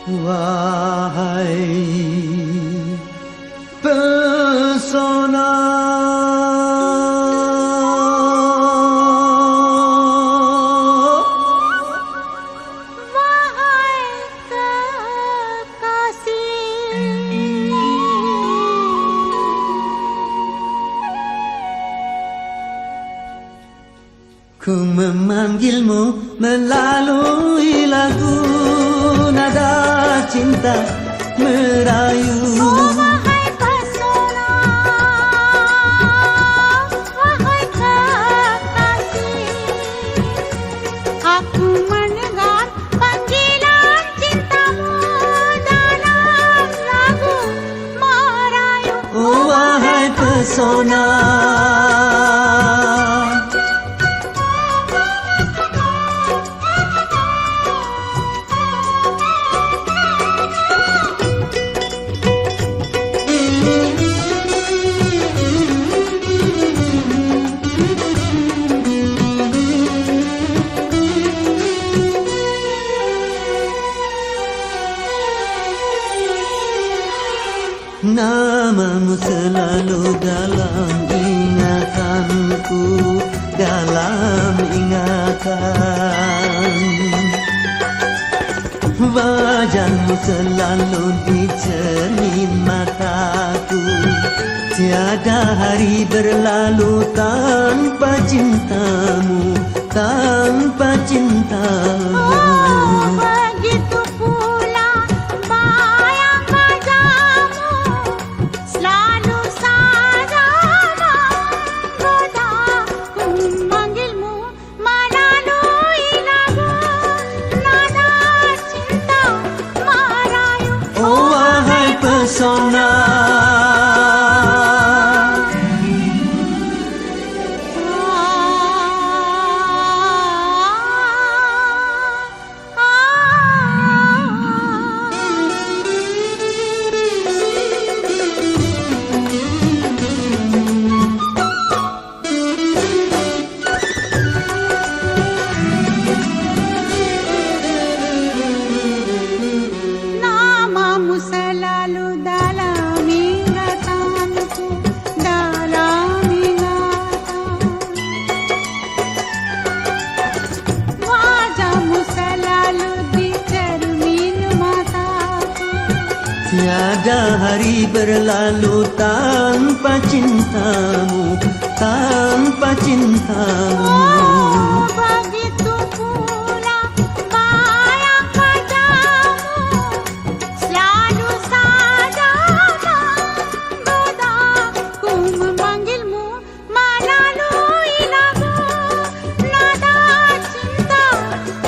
Wahai pesona Wahai kekasih Ku memanggilmu melalui lagu nada cinta merayu Wahai pesona Wahai kekasih Aku mendengar panggilan cintamu dalam lagu merayu Oh wahai pesona Namamu selalu dalam ingatanku, dalam ingatan. Wajahmu selalu di cermin mataku. Tiada hari berlalu tanpa cintamu, tanpa cintamu. Begitu pula bayang wajahmu selalu saja menggoda. Ku memanggilmu melalui lagu nada cinta merayu. Oh wahai pesona Namamu selalu dalam ingatanku, dalam ingatan. Wajahmu selalu di cermin mataku. Tiada hari berlalu tanpa cintamu, tanpa cintamu. Oh, begitu pula bayang wajahmu selalu saja menggoda. Ku memanggilmu melalui lagu nada cinta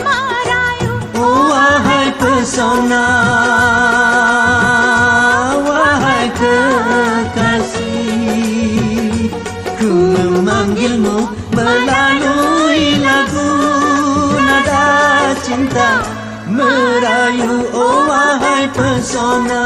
merayu. Oh wahai pesona, wahai kekasih, ku memanggilmu melalui lagu nada cinta merayu. Oh wahai pesona.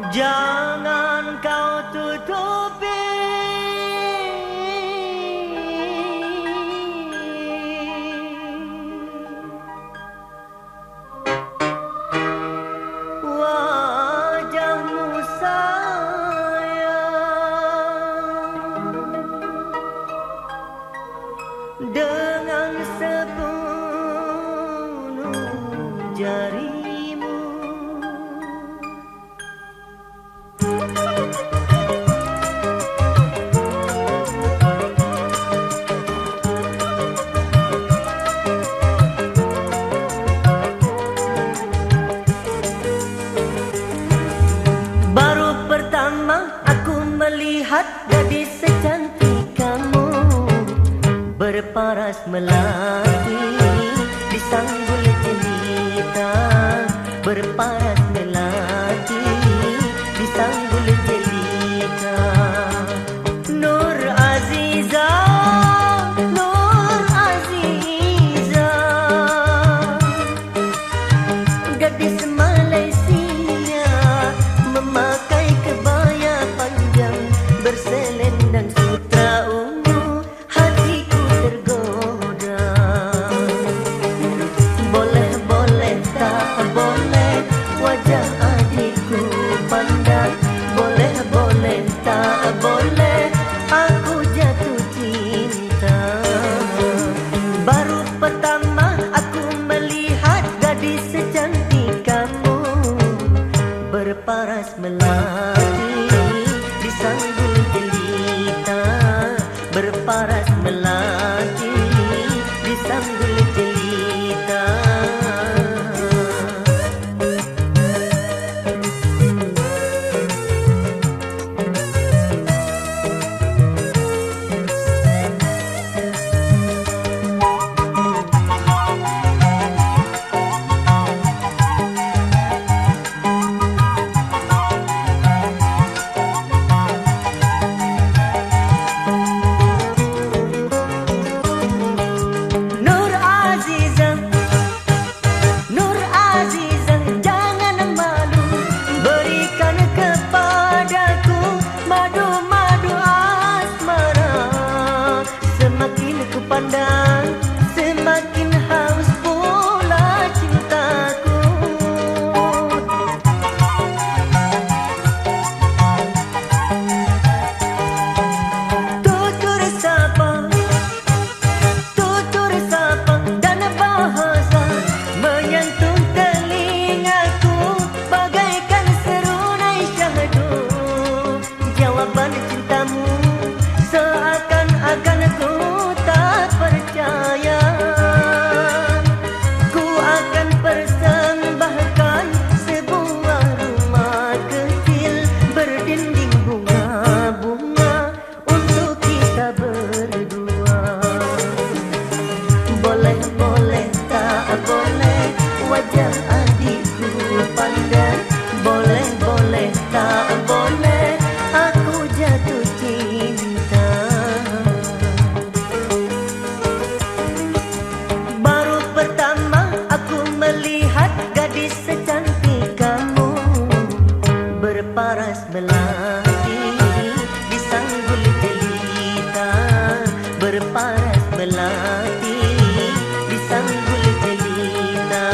Jangan kau tutupi wajahmu sayang dengan sepenuh jarimu. Baru pertama aku melihat gadis secantik kamu berparas melati di sanggul jelita, berparas melati di sanggul jelita. Nur Aziza, Nur Aziza, gadis Malaysia memakai kebaya panjang berselendang sutra ungu, hatiku tergoda. Boleh-boleh tak boleh wajah adikku pandang, boleh-boleh tak boleh aku jatuh cinta. Baru pertama aku melihat gadis secantik kamu berparas melati di sanggul jelita, berparas melati di sanggul jelita. Nur Aziza, Nur Aziza, jangan malu, berikan kepadaku madu-madu asmara. Semakin ku pandang, semakin haus pula cintaku. Tutur sapa, tutur sapa dan bahasa menyentuh telingaku bagaikan serunai syahdu. Jawaban cintamu seakan-akan ku tak percaya. Ku akan persembahkan sebuah rumah kecil berdinding bunga-bunga untuk kita berdua. Boleh-boleh tak boleh wajah adikku pandang, boleh-boleh tak boleh aku jatuh cinta. Baru pertama aku melihat gadis secantik kamu berparas melati di sanggul jelita, berparas melati di sanggul jelita.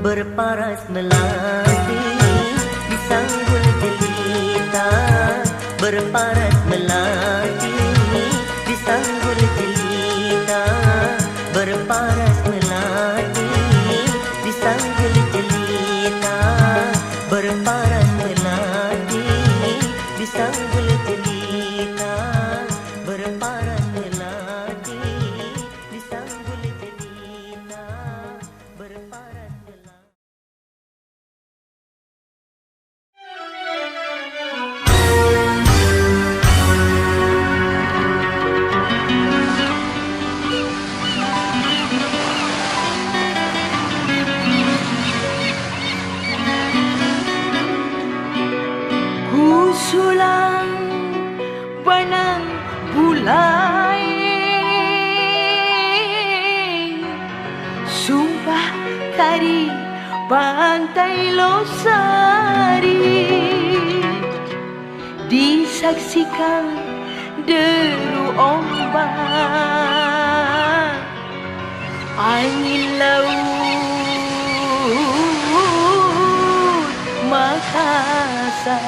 berparas melati disanggul jelita, berparas melati disanggul jelita, berparas melati disanggul jelita, berparas melati disanggul jelita, berparas melati disanggul jelita, berparas melati. Sulang panang bulay, sumpah tari pantai Losari, disaksikan deru ombak, angin laut Makassar.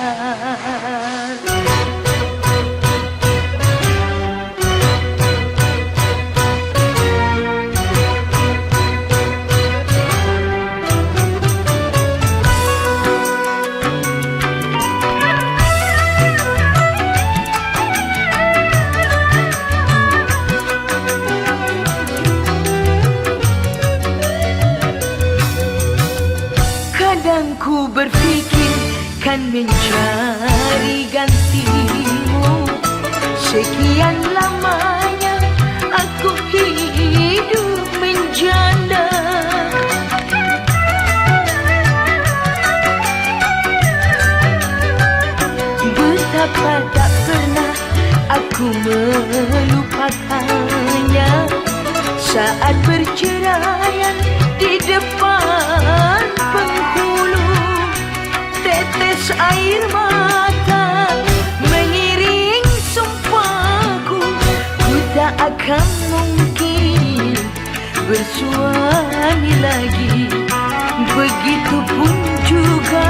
Kadang ku berfikir kan mencari gantimu, sekian lamanya aku hidup menjanda. Betapa tak pernah aku melupakannya saat perceraian di depan penghulu. Tetes air mata mengiring sumpahku, ku tak akan mungkin bersuami lagi. Begitupun juga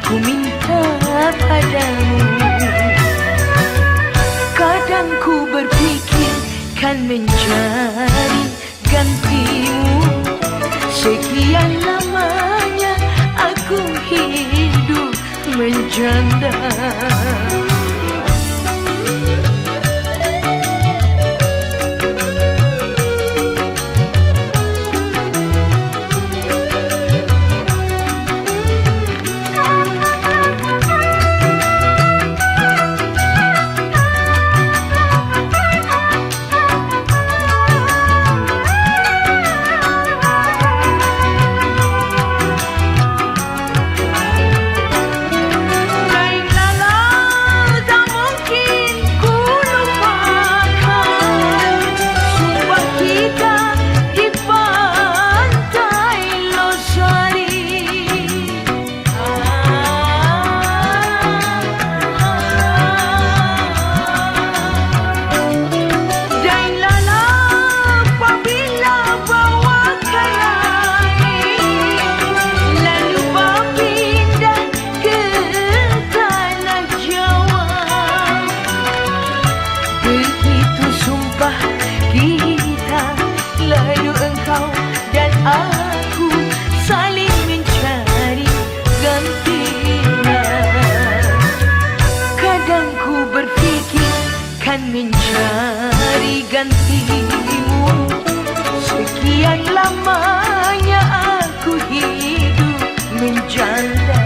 ku minta padamu. Kadang ku berfikir kan mencari gantimu, sekian lamanya aku hidup menjanda. Mencari gantimu, sekian lamanya aku hidup menjanda.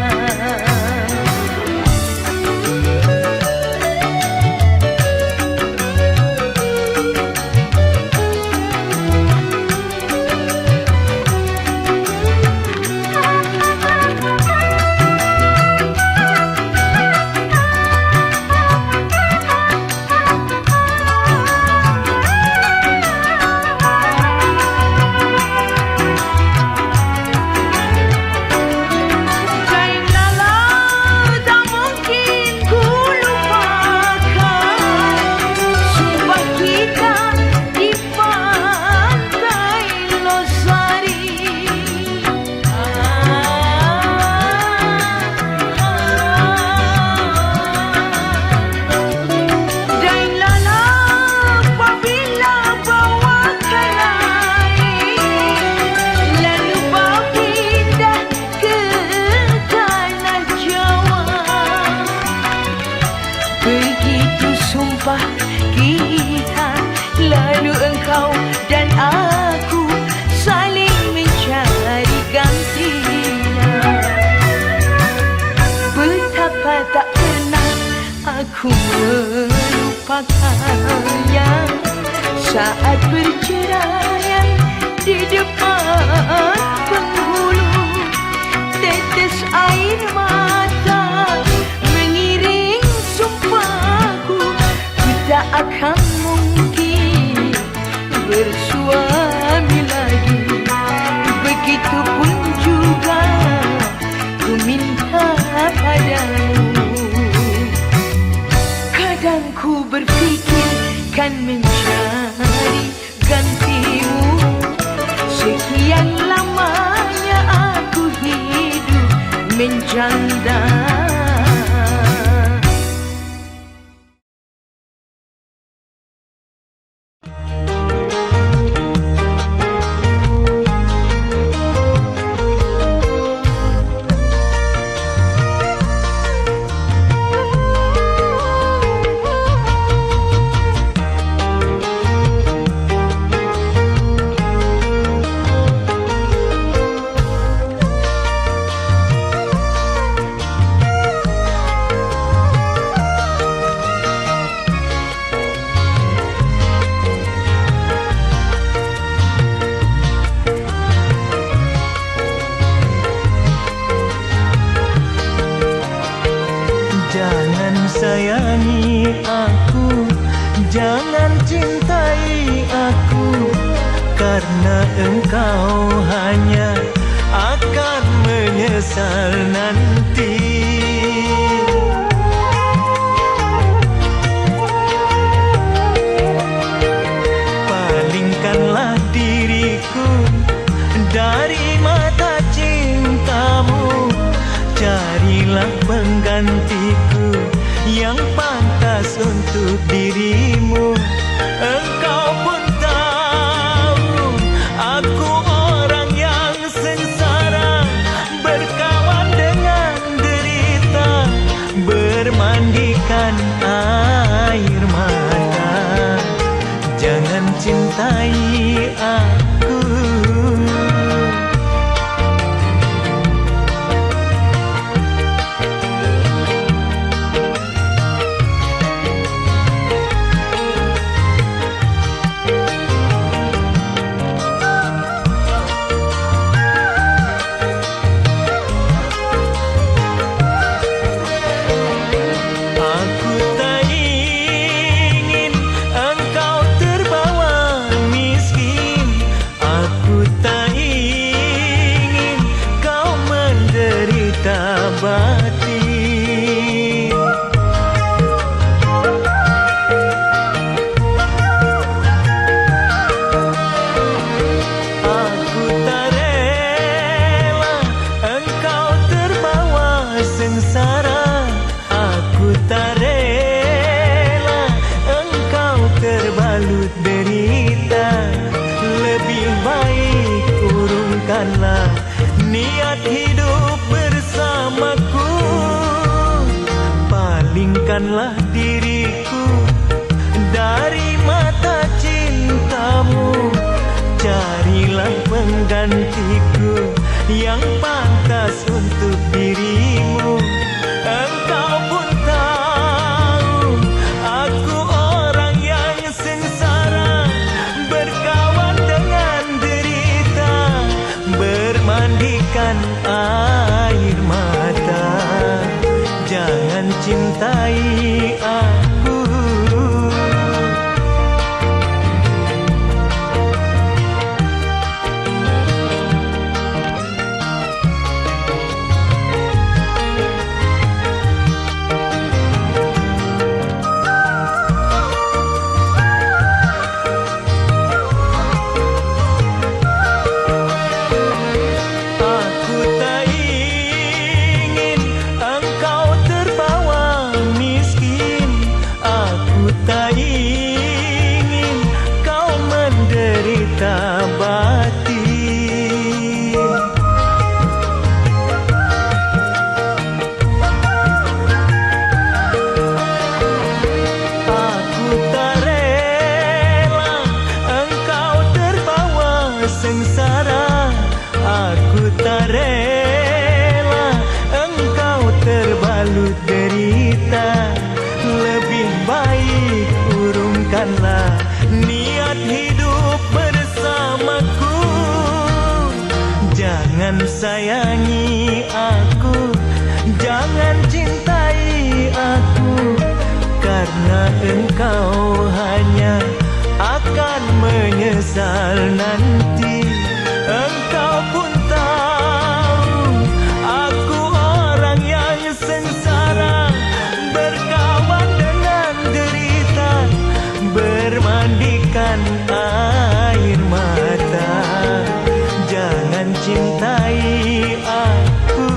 saat perceraian di depan penghulu, tetes air mata mengiring sumpahku. Ku tak akan mungkin bersuami lagi. Begitupun juga ku minta padamu. Kadang ku berfikir kan mencari gantimu. Sekian lamanya aku hidup menjanda. Jangan sayangi aku, jangan cintai aku, karena engkau hanya akan menyesal nanti. Palingkanlah diriku dari mata cintamu, carilah penggantiku yang pantas untuk dirimu. Engkau pun tahu aku orang yang sengsara, berkawan dengan derita, bermandikan air mata. Jangan cintai aku. Niat hidup bersamaku, palingkanlah diriku dari mata cintamu, carilah penggantiku yang pantas untuk dirimu. Engkau pun tahu aku orang yang sengsara, berkawan dengan derita, bermandikan air mata. Jangan cintai aku. Derita, lebih baik urungkanlah niat sayangi aku, jangan cintai aku, karena engkau hanya akan menyesal nanti. Engkau pun tahu aku orang yang sengsara, berkawan dengan derita, bermandikan air mata. Jangan cintai aku.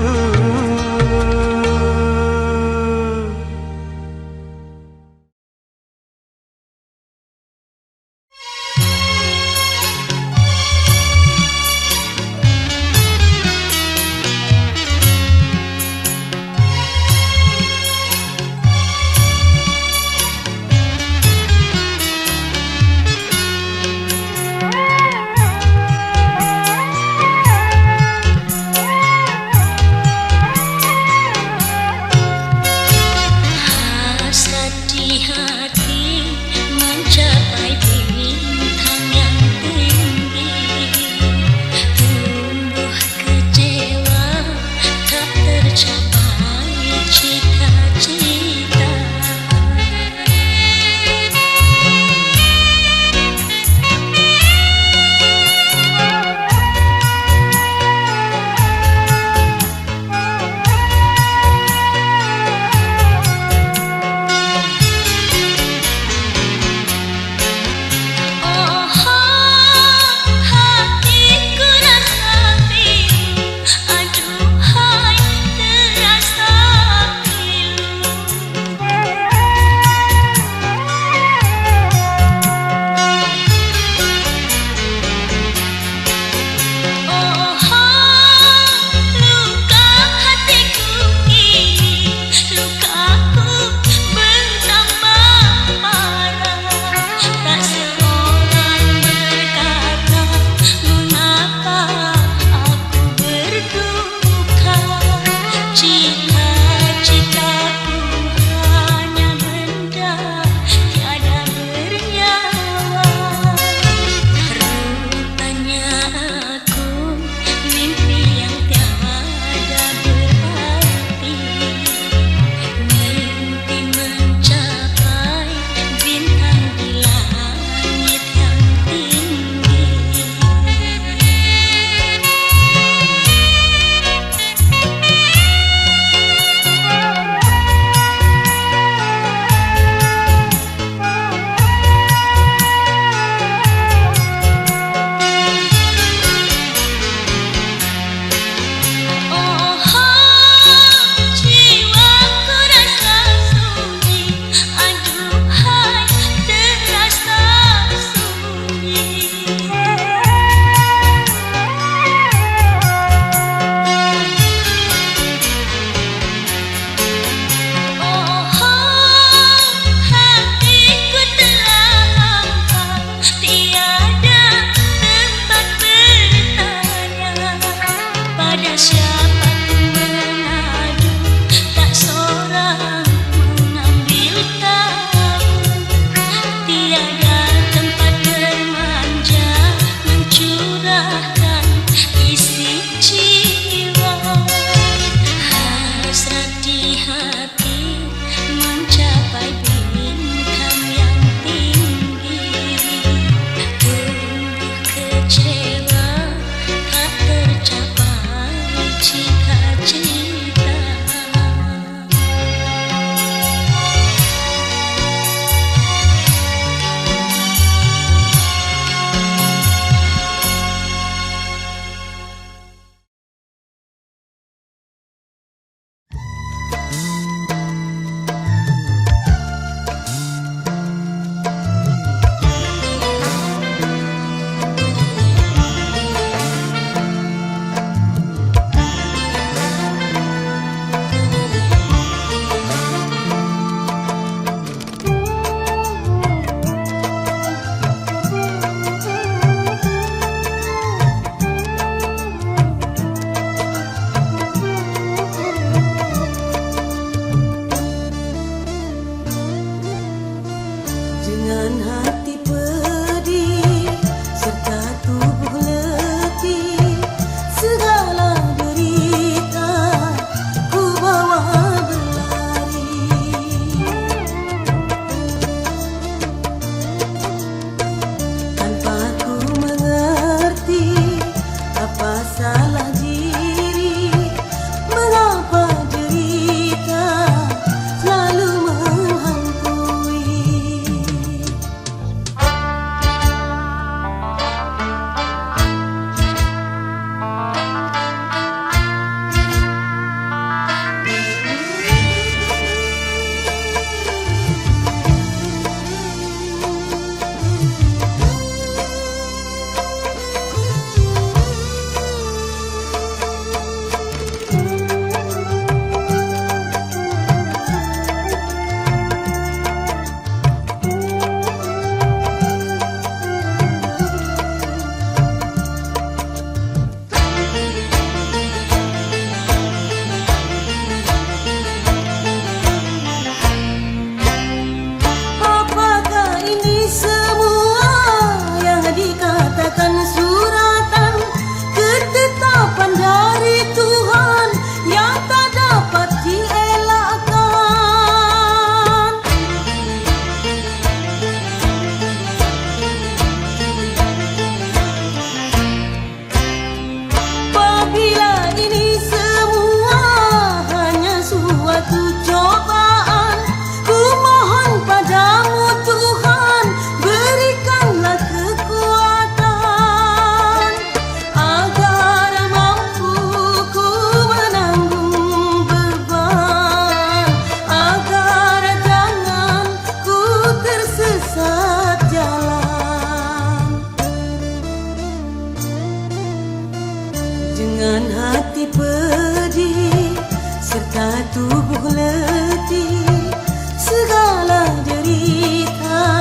tubuh letih, segala derita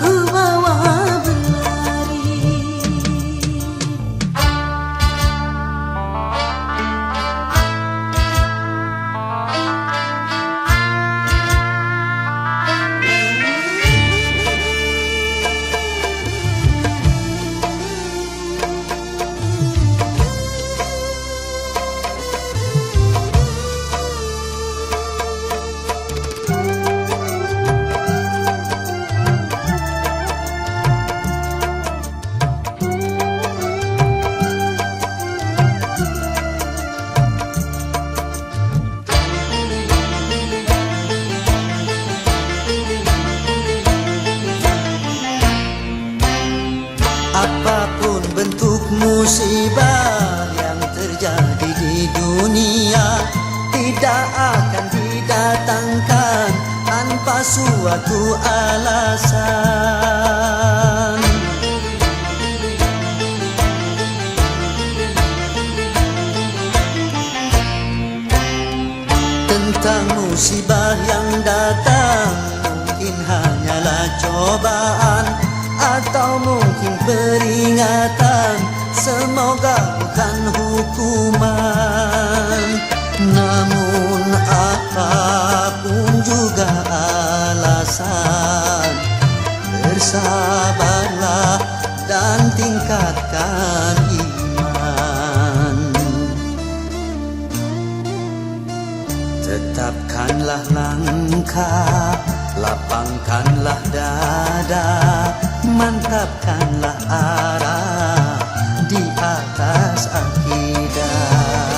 ku bawa berlari. Apapun bentuk musibah yang terjadi di dunia, tidak akan didatangkan tanpa suatu alasan. Tentang musibah yang datang, mungkin hanyalah cobaan atau mungkin peringatan, semoga bukan hukuman. Namun apapun juga alasan, bersabarlah dan tingkatkan iman. Tetapkanlah langkah, lapangkanlah dada, mantapkanlah arah di atas akidah.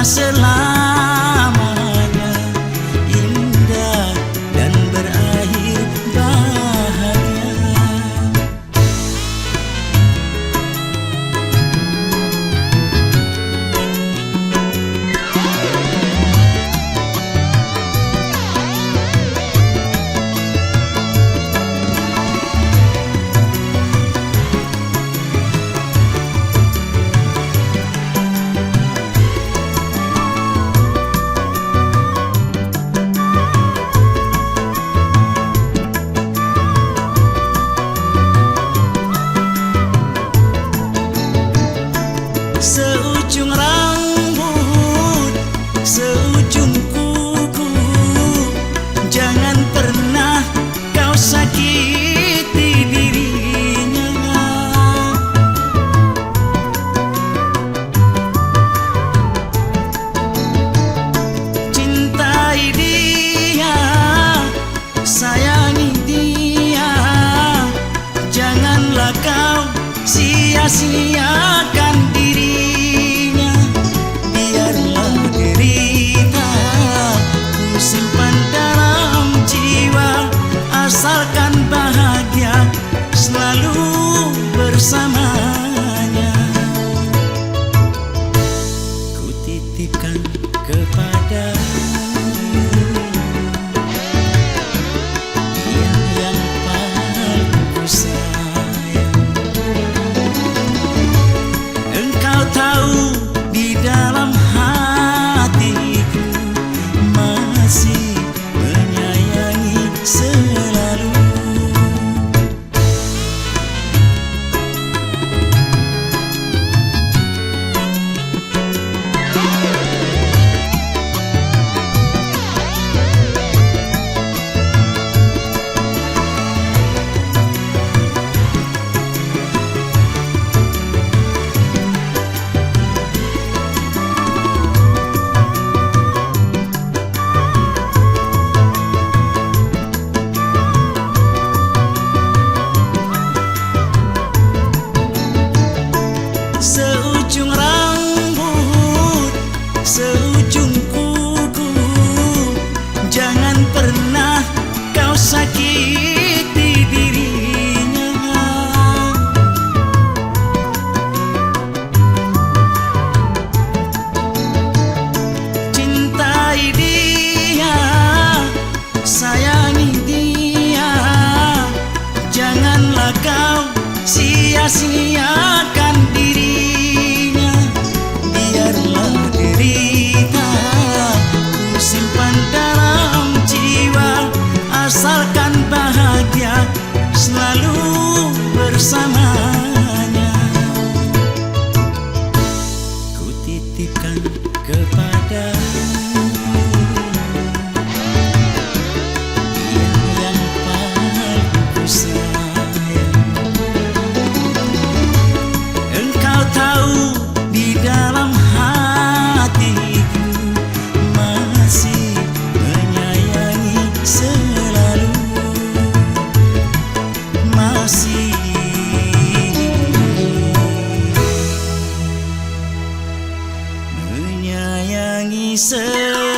Selamanya indah dan berakhir bahagia. Seujung rambut, seujung kuku, jangan pernah kau sakiti dirinya. Cintai dia, sayangi dia, janganlah kau sia-siakan dirinya. Biarlah derita ku simpan dalam jiwa, asalkan bahagia selalu bersamanya. Ku titipkan kepada menemani selalu.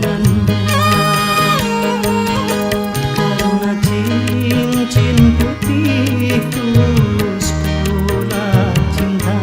ananda. Karena cincin putih tulus pula cinta.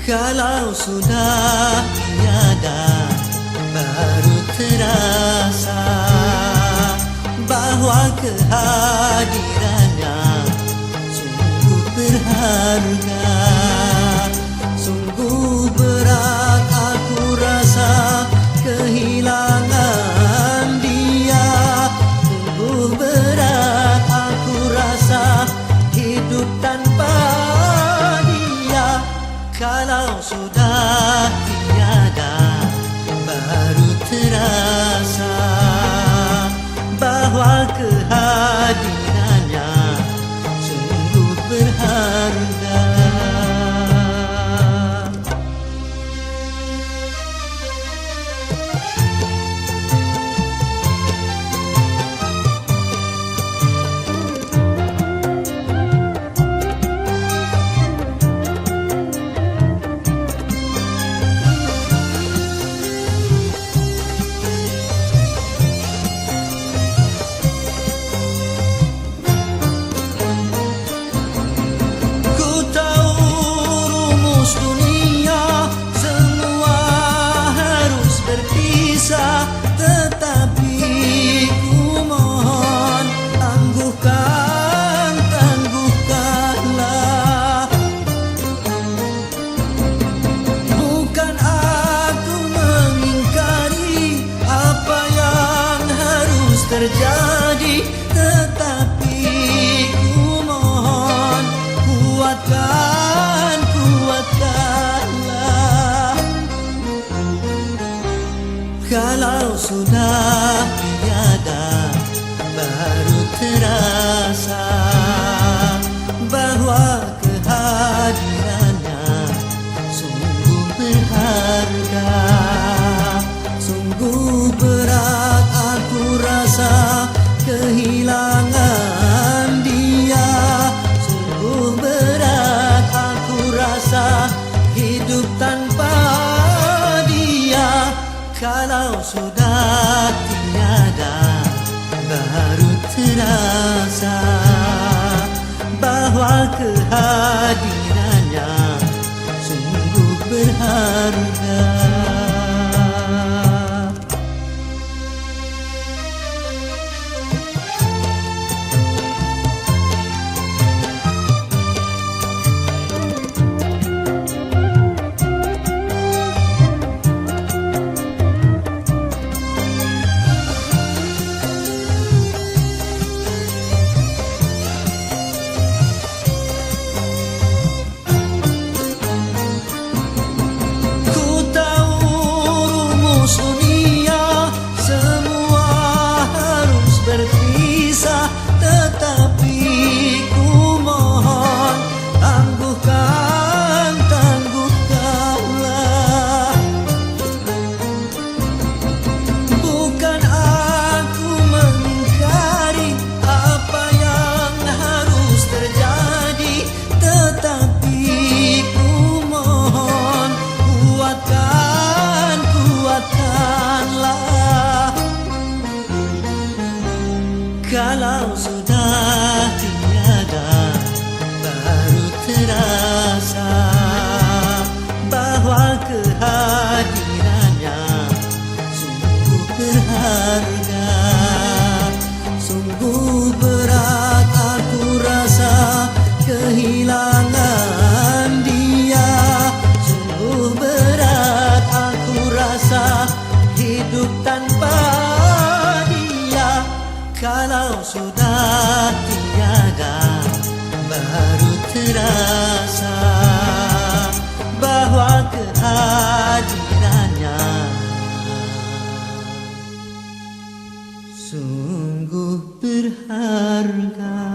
Kalau sudah tiada, baru terasa bahwa kehadirannya sungguh berharga. Sungguh berat aku rasa kehilangan dia. Sungguh berat aku rasa hidup tanpa dia. Kalau sudah tiada, baru terasa bahwa kehadirannya sungguh berharga. Tetapi ku mohon tangguhkanlah. Bukan aku mengingkari apa yang harus terjadi, tetapi ku mohon kuatkanlah. Kalau sudah tiada, baru terasa bahwa kehadirannya sungguh berharga. Sungguh berat aku rasa kehilangan dia. Sungguh berat aku rasa hidup tanpa dia. Kalau sudah tiada, baru terasa bahwa kehadirannya sungguh berharga. Tetapi ku mohon tangguhkanlah. Bukan aku mengingkari apa yang harus terjadi, tetapi ku mohon kuatkanlah. Kalau sudah tiada, baru terasa bahwa kehadirannya sungguh berharga. Sungguh berat aku rasa kehilangan dia. Sungguh berat aku rasa hidup tanpa dia. Kalau sudah tiada, baru terasa bahwa kehadirannya sungguh berharga.